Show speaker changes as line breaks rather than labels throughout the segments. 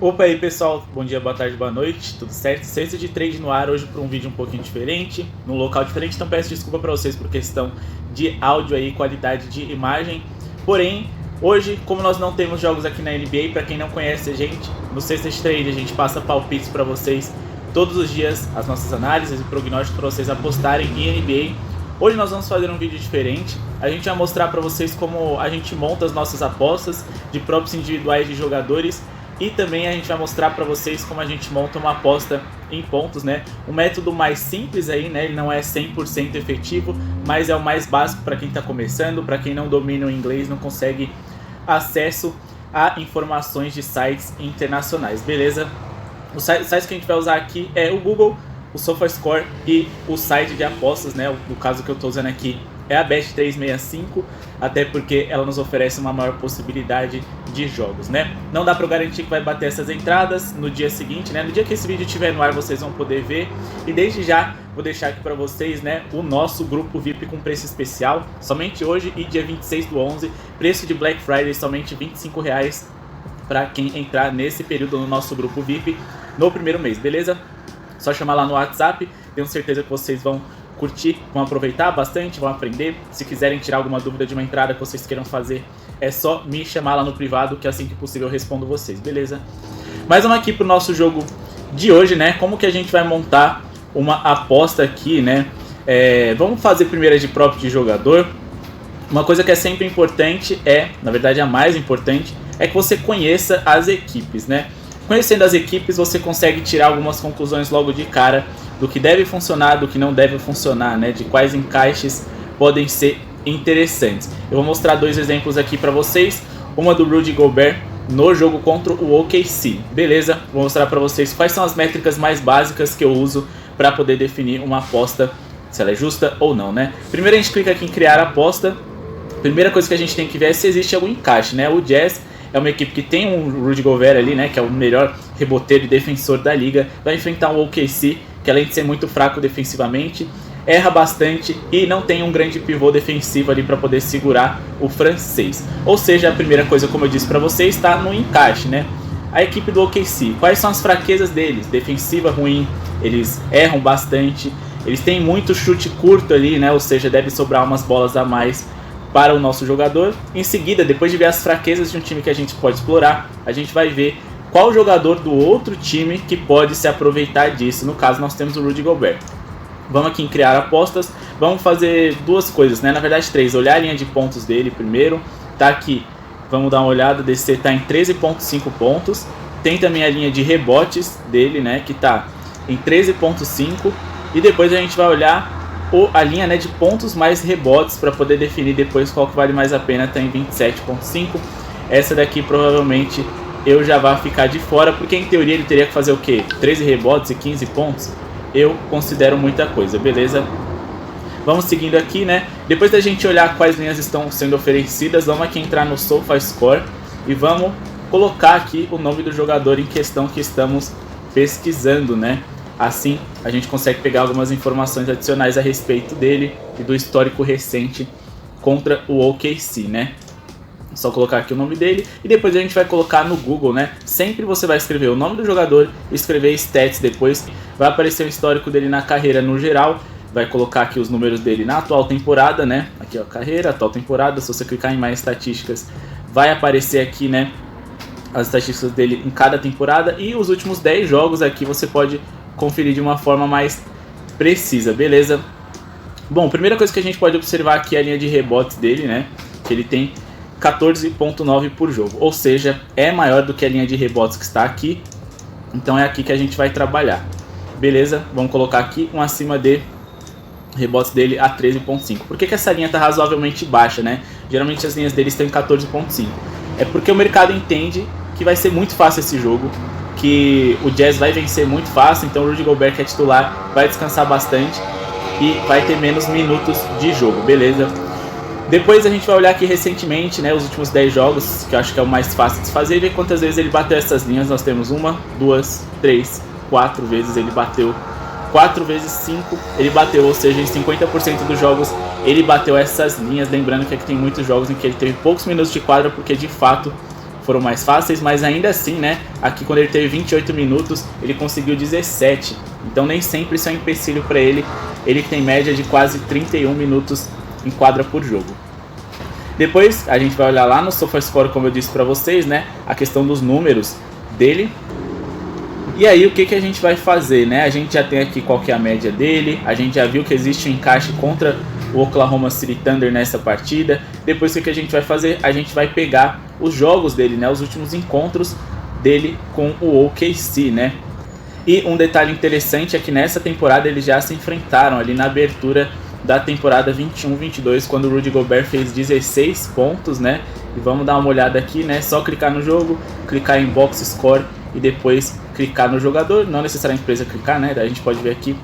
Opa aí pessoal, bom dia, boa tarde, boa noite, tudo certo? Ciência de Trade no ar hoje para um vídeo um pouquinho diferente, num local diferente, então peço desculpa para vocês por questão de áudio aí, qualidade de imagem. Porém, hoje, como nós não temos jogos aqui na NBA, para quem não conhece a gente, no Ciência de Trade a gente passa palpites para vocês todos os dias, as nossas análises e prognósticos para vocês apostarem em NBA. Hoje nós vamos fazer um vídeo diferente, a gente vai mostrar para vocês como a gente monta as nossas apostas de props individuais de jogadores. E também a gente vai mostrar para vocês como a gente monta uma aposta em pontos, né? Um método mais simples aí, né? Ele não é 100% efetivo, mas é o mais básico para quem está começando, para quem não domina o inglês, não consegue acesso a informações de sites internacionais, beleza? Os sites que a gente vai usar aqui é o Google, o SofaScore e o site de apostas, né? No caso que eu estou usando aqui é a Bet365, até porque ela nos oferece uma maior possibilidade de jogos, né? Não dá para garantir que vai bater essas entradas no dia seguinte, né? No dia que esse vídeo estiver no ar, vocês vão poder ver. E desde já, vou deixar aqui para vocês, né, o nosso grupo VIP com preço especial, somente hoje e dia 26/11, preço de Black Friday somente R$25 para quem entrar nesse período no nosso grupo VIP no primeiro mês, beleza? Só chamar lá no WhatsApp, tenho certeza que vocês vão curtir, vão aproveitar bastante, vão aprender. Se quiserem tirar alguma dúvida de uma entrada que vocês queiram fazer, é só me chamar lá no privado, que assim que possível eu respondo vocês, beleza? Mas vamos aqui pro nosso jogo de hoje, né? Como que a gente vai montar uma aposta aqui, né? Vamos fazer primeiro de prop de jogador. Uma coisa que é sempre importante na verdade a mais importante, é que você conheça as equipes, né? Conhecendo as equipes, você consegue tirar algumas conclusões logo de cara do que deve funcionar, do que não deve funcionar, né? De quais encaixes podem ser interessantes. Eu vou mostrar dois exemplos aqui para vocês. Uma do Rudy Gobert no jogo contra o OKC, beleza? Vou mostrar para vocês quais são as métricas mais básicas que eu uso para poder definir uma aposta, se ela é justa ou não, né? Primeiro a gente clica aqui em criar aposta. Primeira coisa que a gente tem que ver é se existe algum encaixe, né? O Jazz é uma equipe que tem um Rudy Gobert ali, né, que é o melhor reboteiro e defensor da liga, vai enfrentar um OKC, que além de ser muito fraco defensivamente, erra bastante e não tem um grande pivô defensivo ali para poder segurar o francês. Ou seja, a primeira coisa, como eu disse para vocês, está no encaixe, né? A equipe do OKC, quais são as fraquezas deles? Defensiva ruim, eles erram bastante, eles têm muito chute curto ali, né? Ou seja, deve sobrar umas bolas a mais para o nosso jogador. Em seguida, depois de ver as fraquezas de um time que a gente pode explorar, a gente vai ver qual jogador do outro time que pode se aproveitar disso. No caso, nós temos o Rudy Gobert. Vamos aqui em criar apostas. Vamos fazer duas coisas, né? Na verdade, três. Olhar a linha de pontos dele primeiro. Tá aqui. Vamos dar uma olhada. DC tá em 13,5 pontos. Tem também a linha de rebotes dele, né? Que tá em 13,5. E depois a gente vai olhar a linha, né, de pontos mais rebotes para poder definir depois qual que vale mais a pena. Tá em 27,5. Essa daqui provavelmente eu já vou ficar de fora, porque em teoria ele teria que fazer o quê? 13 rebotes e 15 pontos? Eu considero muita coisa, beleza? Vamos seguindo aqui, né? Depois da gente olhar quais linhas estão sendo oferecidas, vamos aqui entrar no SofaScore e vamos colocar aqui o nome do jogador em questão que estamos pesquisando, né? Assim a gente consegue pegar algumas informações adicionais a respeito dele e do histórico recente contra o OKC, né? Só colocar aqui o nome dele e depois a gente vai colocar no Google, né? Sempre você vai escrever o nome do jogador, escrever stats depois, vai aparecer o histórico dele na carreira no geral, vai colocar aqui os números dele na atual temporada, né? Aqui ó, carreira, atual temporada, se você clicar em mais estatísticas, vai aparecer aqui, né, as estatísticas dele em cada temporada e os últimos 10 jogos aqui você pode conferir de uma forma mais precisa, beleza? Bom, primeira coisa que a gente pode observar aqui é a linha de rebotes dele, né? Que ele tem 14,9 por jogo, ou seja, é maior do que a linha de rebotes que está aqui, então é aqui que a gente vai trabalhar, beleza? Vamos colocar aqui um acima de rebotes dele a 13,5. Por que essa linha está razoavelmente baixa, né? Geralmente as linhas dele estão em 14,5. É porque o mercado entende que vai ser muito fácil esse jogo, que o Jazz vai vencer muito fácil, então o Rudy Gobert, que é titular, vai descansar bastante e vai ter menos minutos de jogo, beleza? Depois a gente vai olhar aqui recentemente, né, os últimos 10 jogos, que eu acho que é o mais fácil de fazer, e ver quantas vezes ele bateu essas linhas. Nós temos 1, 2, 3, 4 vezes ele bateu, 4 vezes 5 ele bateu, ou seja, em 50% dos jogos ele bateu essas linhas. Lembrando que aqui tem muitos jogos em que ele teve poucos minutos de quadra, porque de fato foram mais fáceis, mas ainda assim, né, aqui quando ele teve 28 minutos, ele conseguiu 17. Então nem sempre isso é um empecilho para ele. Ele tem média de quase 31 minutos em quadra por jogo. Depois a gente vai olhar lá no SofaScore, como eu disse para vocês, né, a questão dos números dele. E aí o que a gente vai fazer, né? A gente já tem aqui qual que é a média dele, a gente já viu que existe um encaixe contra o Oklahoma City Thunder nessa partida. Depois o que a gente vai fazer? A gente vai pegar os jogos dele, né? Os últimos encontros dele com o OKC, né? E um detalhe interessante é que nessa temporada eles já se enfrentaram ali na abertura da temporada 21-22, quando o Rudy Gobert fez 16 pontos, né? E vamos dar uma olhada aqui, né? Só clicar no jogo, clicar em Box Score e depois clicar no jogador. Não necessariamente precisa clicar, né? A gente pode ver aqui,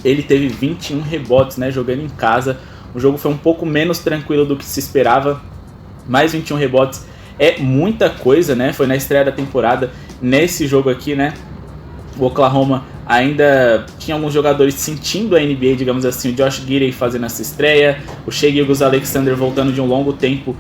ele teve 21 rebotes, né? Jogando em casa. O jogo foi um pouco menos tranquilo do que se esperava, mas 21 rebotes é muita coisa, né? Foi na estreia da temporada. Nesse jogo aqui, né, o Oklahoma ainda tinha alguns jogadores sentindo a NBA, digamos assim. O Josh Giddey fazendo essa estreia, o Shai Gilgeous-Alexander voltando de um longo tempo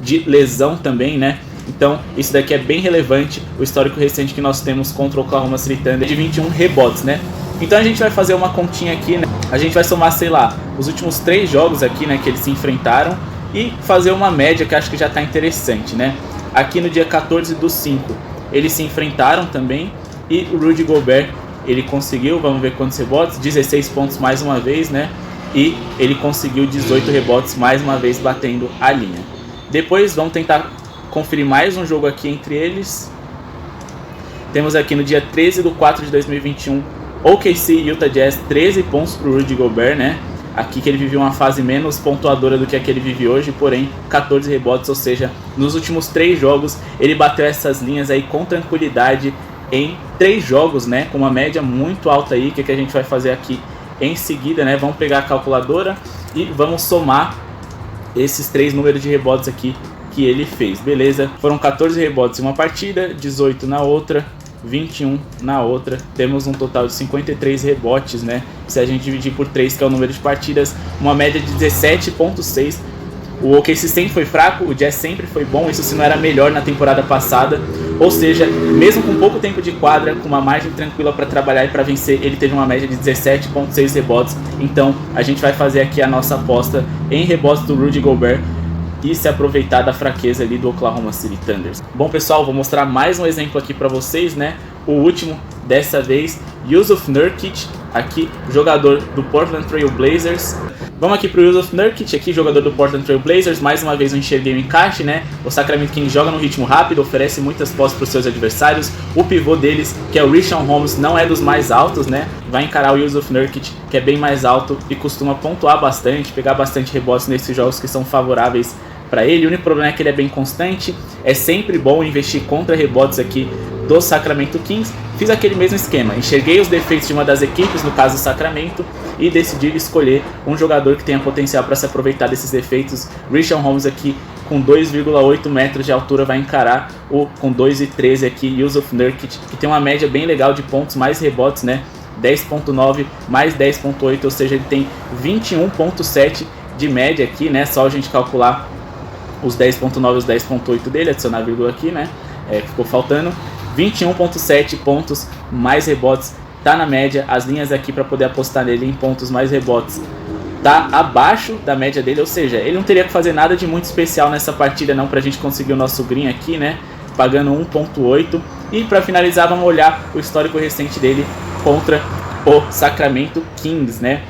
de lesão também, né? Então isso daqui é bem relevante, o histórico recente que nós temos contra o Oklahoma City Thunder de 21 rebotes, né? Então a gente vai fazer uma continha aqui, né? A gente vai somar, sei lá, os últimos 3 jogos aqui, né, que eles se enfrentaram e fazer uma média que acho que já tá interessante, né? Aqui no dia 14/5 eles se enfrentaram também e o Rudy Gobert, ele conseguiu, vamos ver quantos rebotes, 16 pontos mais uma vez, né? E ele conseguiu 18 rebotes mais uma vez batendo a linha. Depois vamos tentar conferir mais um jogo aqui entre eles. Temos aqui no dia 13/4/2021, OKC e Utah Jazz, 13 pontos para o Rudy Gobert, né? Aqui que ele viveu uma fase menos pontuadora do que a que ele vive hoje, porém 14 rebotes, ou seja, nos últimos 3 jogos ele bateu essas linhas aí com tranquilidade em 3 jogos, né? Com uma média muito alta aí. O que a gente vai fazer aqui em seguida, né? Vamos pegar a calculadora e vamos somar esses 3 números de rebotes aqui que ele fez, beleza? Foram 14 rebotes em uma partida, 18 na outra, 21 na outra. Temos um total de 53 rebotes, né? Se a gente dividir por 3, que é o número de partidas, uma média de 17,6. O OKC sempre foi fraco, o Jazz sempre foi bom, isso se não era melhor na temporada passada. Ou seja, mesmo com pouco tempo de quadra, com uma margem tranquila para trabalhar e para vencer, ele teve uma média de 17,6 rebotes. Então a gente vai fazer aqui a nossa aposta em rebotes do Rudy Gobert e se aproveitar da fraqueza ali do Oklahoma City Thunder. Bom pessoal, vou mostrar mais um exemplo aqui para vocês, né? O último, dessa vez, Jusuf Nurkic, aqui jogador do Portland Trail Blazers. Vamos aqui para o Jusuf Nurkic, aqui jogador do Portland Trail Blazers. Mais uma vez eu enxerguei o encaixe, né? O Sacramento Kings joga no ritmo rápido, oferece muitas posses para os seus adversários. O pivô deles, que é o Richaun Holmes, não é dos mais altos, né? Vai encarar o Jusuf Nurkic, que é bem mais alto e costuma pontuar bastante, pegar bastante rebotes nesses jogos que são favoráveis para ele. O único problema é que ele é bem constante. É sempre bom investir contra rebotes aqui do Sacramento Kings. Fiz aquele mesmo esquema, enxerguei os defeitos de uma das equipes, no caso o Sacramento, e decidi escolher um jogador que tenha potencial para se aproveitar desses defeitos. Richaun Holmes aqui com 2,8 metros de altura vai encarar o com 2,13 aqui Jusuf Nurkic, que tem uma média bem legal de pontos mais rebotes, né? 10,9 mais 10,8, ou seja, ele tem 21,7 de média aqui, né? Só a gente calcular os 10,9 e os 10,8 dele, adicionar a vírgula aqui, né? Ficou faltando 21,7 pontos mais rebotes, tá na média. As linhas aqui para poder apostar nele em pontos mais rebotes tá abaixo da média dele, ou seja, ele não teria que fazer nada de muito especial nessa partida não pra gente conseguir o nosso green aqui, né? Pagando 1,8. E para finalizar, vamos olhar o histórico recente dele contra o Sacramento Kings, né?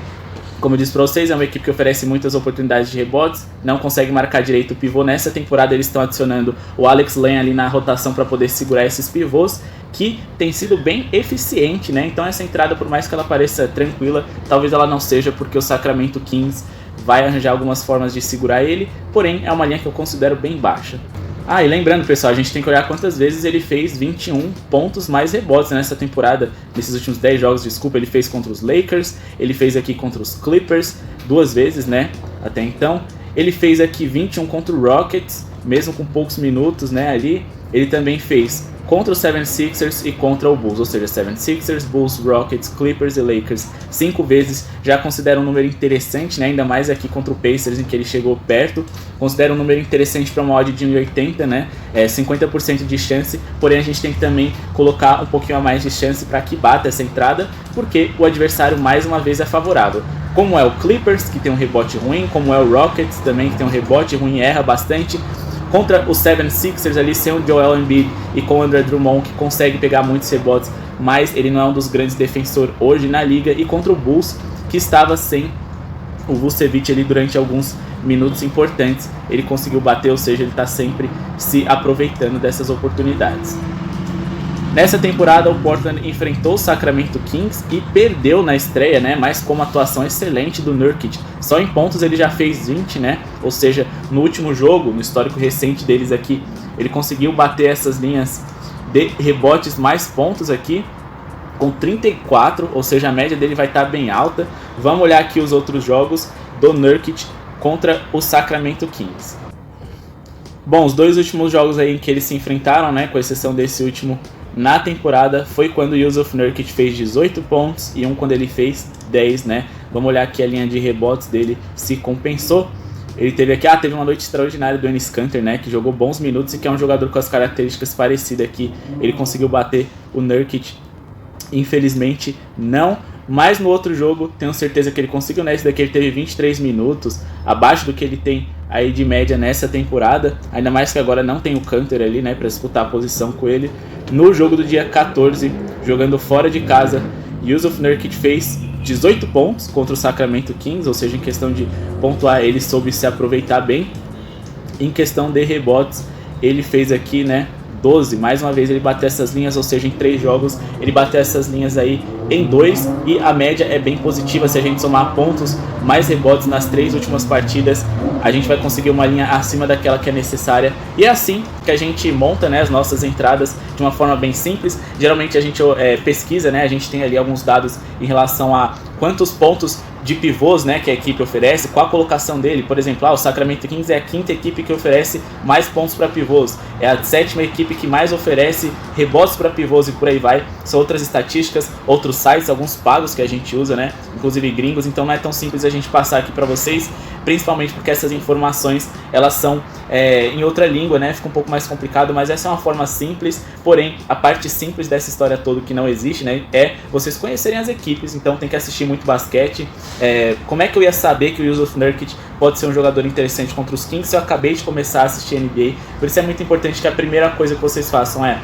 Como eu disse para vocês, é uma equipe que oferece muitas oportunidades de rebotes, não consegue marcar direito o pivô. Nessa temporada eles estão adicionando o Alex Len ali na rotação para poder segurar esses pivôs, que tem sido bem eficiente, né? Então essa entrada, por mais que ela pareça tranquila, talvez ela não seja, porque o Sacramento Kings vai arranjar algumas formas de segurar ele, porém é uma linha que eu considero bem baixa. Ah, e lembrando, pessoal, a gente tem que olhar quantas vezes ele fez 21 pontos mais rebotes nessa temporada. Nesses últimos 10 jogos, desculpa, ele fez contra os Lakers, ele fez aqui contra os Clippers, 2 vezes, né, até então. Ele fez aqui 21 contra o Rockets, mesmo com poucos minutos, né, ali. Ele também fez contra o 76ers e contra o Bulls, ou seja, 76ers, Bulls, Rockets, Clippers e Lakers 5 vezes, já considera um número interessante, né? Ainda mais aqui contra o Pacers, em que ele chegou perto, considera um número interessante para uma odd de 1,80, né? 50% de chance, porém a gente tem que também colocar um pouquinho a mais de chance para que bata essa entrada, porque o adversário mais uma vez é favorável. Como é o Clippers, que tem um rebote ruim, como é o Rockets também, que tem um rebote ruim e erra bastante, contra os 76ers ali, sem o Joel Embiid e com o Andre Drummond, que consegue pegar muitos rebotes, mas ele não é um dos grandes defensores hoje na liga, e contra o Bulls, que estava sem o Vucevic ali durante alguns minutos importantes, ele conseguiu bater, ou seja, ele está sempre se aproveitando dessas oportunidades. Nessa temporada, o Portland enfrentou o Sacramento Kings e perdeu na estreia, né? Mas com uma atuação excelente do Nurkic. Só em pontos ele já fez 20, né? Ou seja, no último jogo, no histórico recente deles aqui, ele conseguiu bater essas linhas de rebotes mais pontos aqui, com 34, ou seja, a média dele vai estar bem alta. Vamos olhar aqui os outros jogos do Nurkic contra o Sacramento Kings. Bom, os dois últimos jogos aí em que eles se enfrentaram, né? Com exceção desse último na temporada, foi quando o Jusuf Nurkic fez 18 pontos e quando ele fez 10, né? Vamos olhar aqui a linha de rebotes dele, se compensou. Ele teve aqui, teve uma noite extraordinária do Enes Kanter, né? Que jogou bons minutos e que é um jogador com as características parecidas aqui. Ele conseguiu bater o Nurkic, infelizmente não. Mas no outro jogo, tenho certeza que ele conseguiu. Nesse daqui ele teve 23 minutos, abaixo do que ele tem aí de média nessa temporada. Ainda mais que agora não tem o Kanter ali, né, para disputar a posição com ele. No jogo do dia 14, jogando fora de casa, Jusuf Nurkic fez 18 pontos contra o Sacramento Kings, ou seja, em questão de pontuar, ele soube se aproveitar bem. Em questão de rebotes, ele fez aqui, né, 12, mais uma vez ele bateu essas linhas, ou seja, em 3 jogos ele bateu essas linhas aí em 2, e a média é bem positiva. Se a gente somar pontos mais rebotes nas 3 últimas partidas, a gente vai conseguir uma linha acima daquela que é necessária, e é assim que a gente monta, né, as nossas entradas de uma forma bem simples. Geralmente a gente pesquisa, né, a gente tem ali alguns dados em relação a quantos pontos de pivôs, né, que a equipe oferece, qual a colocação dele. Por exemplo, o Sacramento Kings é a 5ª equipe que oferece mais pontos para pivôs, é a 7ª equipe que mais oferece rebotes para pivôs, e por aí vai. São outras estatísticas, outros sites, alguns pagos que a gente usa, né, inclusive gringos, então não é tão simples a gente passar aqui para vocês, principalmente porque essas informações elas são em outra língua, né, fica um pouco mais complicado, mas essa é uma forma simples. Porém, a parte simples dessa história toda, que não existe, né, é vocês conhecerem as equipes. Então tem que assistir muito basquete. Como é que eu ia saber que o Jusuf Nurkic pode ser um jogador interessante contra os Kings se eu acabei de começar a assistir NBA? Por isso é muito importante que a primeira coisa que vocês façam é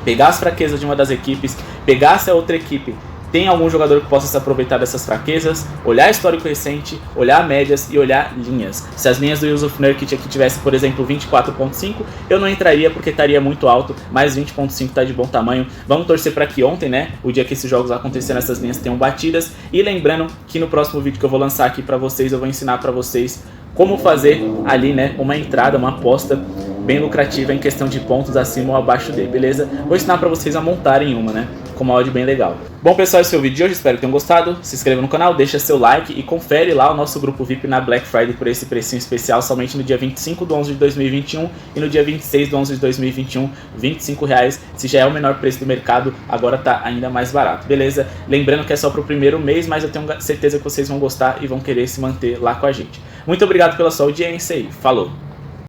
pegar as fraquezas de uma das equipes, pegar se a outra equipe tem algum jogador que possa se aproveitar dessas fraquezas, olhar histórico recente, olhar médias e olhar linhas. Se as linhas do Jusuf Nurkic aqui tivesse, por exemplo, 24.5, eu não entraria porque estaria muito alto, mas 20.5 está de bom tamanho. Vamos torcer para que ontem, né, o dia que esses jogos acontecerem, essas linhas tenham batidas. E lembrando que no próximo vídeo que eu vou lançar aqui para vocês, eu vou ensinar para vocês como fazer ali, né, uma entrada, uma aposta bem lucrativa em questão de pontos acima ou abaixo dele, beleza? Vou ensinar para vocês a montarem uma, né, com uma odd bem legal. Bom, pessoal, esse é o vídeo de hoje, espero que tenham gostado. Se inscreva no canal, deixa seu like e confere lá o nosso grupo VIP na Black Friday por esse precinho especial, somente no dia 25 de 11 de 2021 e no dia 26 de 11 de 2021, R$25. Se já é o menor preço do mercado, agora tá ainda mais barato, beleza? Lembrando que é só pro primeiro mês, mas eu tenho certeza que vocês vão gostar e vão querer se manter lá com a gente. Muito obrigado pela sua audiência e falou!